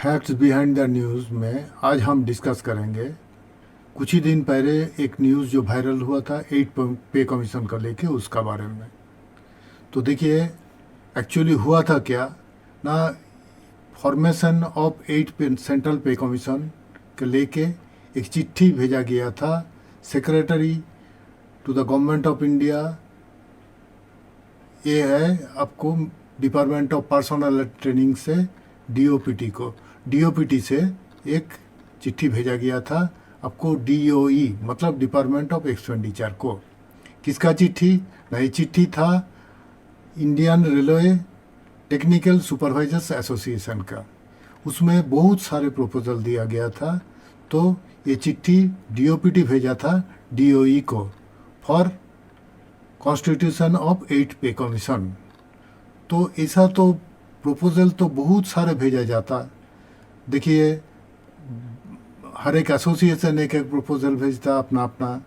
Facts behind the news में आज हम डिस्कस करेंगे। कुछ ही दिन पहले एक न्यूज़ जो वायरल हुआ था 8 पे कमीशन का लेके उसका बारे में। तो देखिए एक्चुअली हुआ था क्या ना, फॉर्मेशन ऑफ 8 पे सेंट्रल पे कमीशन के लेके एक चिट्ठी भेजा गया था secretary to the government of India. ये है आपको डिपार्टमेंट ऑफ पर्सनल ट्रेनिंग से डीओपीटी से एक चिट्ठी भेजा गया था आपको, डीओई मतलब डिपार्टमेंट ऑफ एक्सपेंडिचर को। किसका चिट्ठी? नहीं, चिट्ठी था Indian railway technical supervisors association का। उसमें बहुत सारे प्रपोजल दिया गया था। तो ये चिट्ठी डीओपीटी भेजा था डीओई को फॉर कॉन्स्टिट्यूशन ऑफ 8 पे कमीशन। तो ऐसा तो प्रपोजल तो बहुत सारे भेजा जाता। देखिए हर एक एसोसिएशन एक एक प्रपोजल भेजता अपना अपना,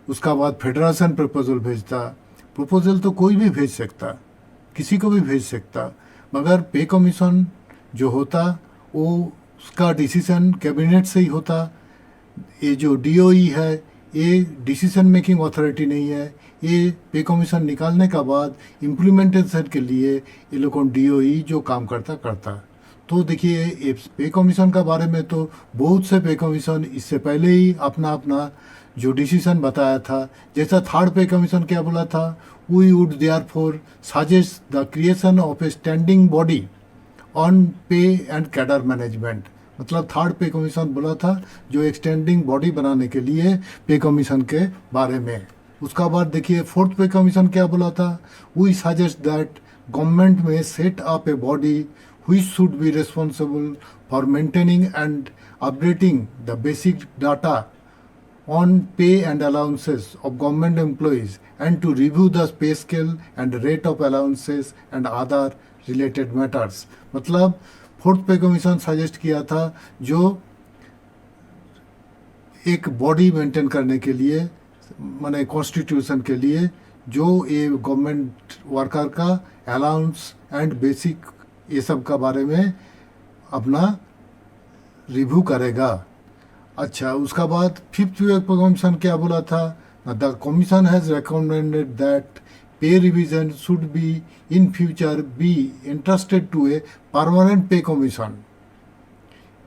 उसका बाद फेडरेशन प्रपोजल भेजता। प्रपोजल तो कोई भी भेज सकता, किसी को भी भेज सकता, मगर पे कमीशन जो होता वो उसका डिसीजन कैबिनेट से ही होता। ये जो डीओई है ये डिसीजन मेकिंग अथॉरिटी नहीं है। ये पे कमीशन निकालने का बाद इम्प्लीमेंटेशन के लिए ये लोगों डीओई जो काम करता। तो देखिए ये पे कमीशन का बारे में तो बहुत से पे कमीशन इससे पहले ही अपना अपना जो डिसीजन बताया था। जैसा थर्ड पे कमीशन क्या बोला था, we would therefore suggest the creation of a standing body on pay and cadre management. मतलब थर्ड पे कमीशन बोला था जो एक्सटेंडिंग बॉडी बनाने के लिए पे कमीशन के बारे में। उसका बाद देखिए फोर्थ पे कमीशन क्या बोला था, वी सजेस्ट दैट गवर्नमेंट में set up a body which should be responsible for maintaining and updating the basic data on pay and allowances of government employees and to review the pay scale and rate of allowances and other related matters। मतलब fourth पे commission suggest किया था जो एक body maintain करने के लिए माने कॉन्स्टिट्यूशन के लिए जो ये गवर्नमेंट वर्कर का अलाउंस एंड बेसिक ये सब का बारे में अपना रिव्यू करेगा। अच्छा, उसका बाद फिफ्थ पे कमीशन क्या बोला था, the commission has recommended that pay revision should be in future be interested to a permanent pay commission.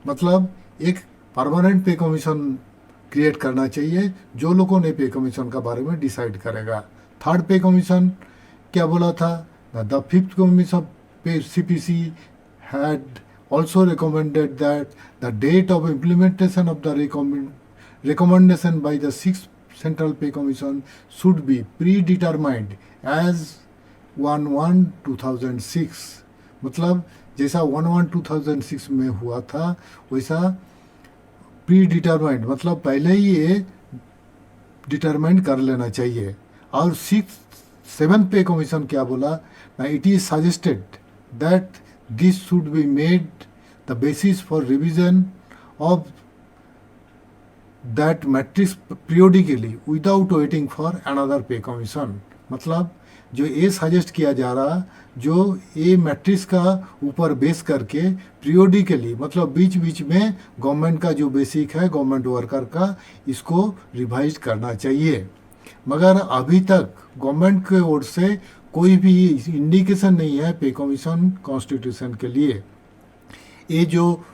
मतलब एक परमानेंट पे कमीशन क्रिएट करना चाहिए जो लोगों ने पे कमीशन का बारे में डिसाइड करेगा। थर्ड पे कमीशन क्या बोला था, the fifth commission CPC had also recommended that the date of implementation of the recommendation by the sixth Central Pay Commission should be predetermined as 1/1/2006। मतलब जैसा 1/1/2006 में हुआ था वैसा प्री मतलब पहले ही ये डिटरमाइन कर लेना चाहिए। और सेवन्थ पे कमीशन क्या बोला, it is suggested that this should be made the basis for revision of that matrix periodically without waiting for another pay commission। मतलब जो ये सजेस्ट किया जा रहा जो ये मैट्रिक्स का ऊपर बेस करके पीरियोडिकली मतलब बीच बीच में गवर्नमेंट का जो बेसिक है गवर्नमेंट वर्कर का इसको रिवाइज करना चाहिए। मगर अभी तक गवर्नमेंट के ओर से कोई भी इंडिकेशन नहीं है पे कमीशन कॉन्स्टिट्यूशन के लिए। ये जो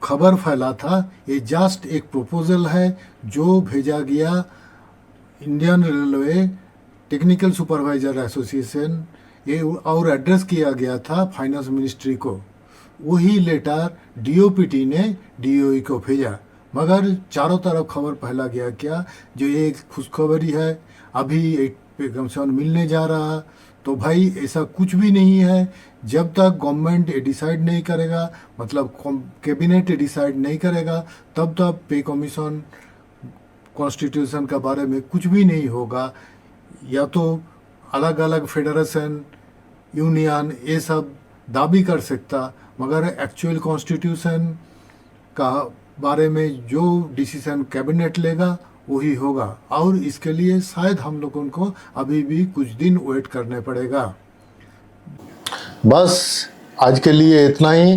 खबर फैला था ये जस्ट एक प्रपोजल है जो भेजा गया Indian railway technical supervisor association ये और एड्रेस किया गया था फाइनेंस मिनिस्ट्री को। वही लेटर डीओपीटी ने डीओई को भेजा। मगर चारों तरफ खबर फैला गया क्या जो ये एक खुशखबरी है अभी एक पे कमीशन मिलने जा रहा। तो भाई ऐसा कुछ भी नहीं है। जब तक गवर्नमेंट डिसाइड नहीं करेगा मतलब कैबिनेट डिसाइड नहीं करेगा तब तक पे कमीशन कॉन्स्टिट्यूशन का बारे में कुछ भी नहीं होगा। या तो अलग अलग फेडरेशन यूनियन ये सब दाबी कर सकता मगर एक्चुअल कॉन्स्टिट्यूशन का बारे में जो डिसीजन कैबिनेट लेगा वही होगा। और इसके लिए शायद हम लोगों को अभी भी कुछ दिन वेट करने पड़ेगा। बस आज के लिए इतना ही।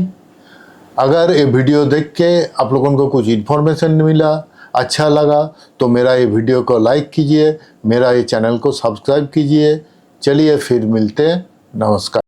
अगर ये वीडियो देख के आप लोगों को कुछ इन्फॉर्मेशन मिला, अच्छा लगा, तो मेरा ये वीडियो को लाइक कीजिए, मेरा ये चैनल को सब्सक्राइब कीजिए। चलिए फिर मिलते हैं, नमस्कार।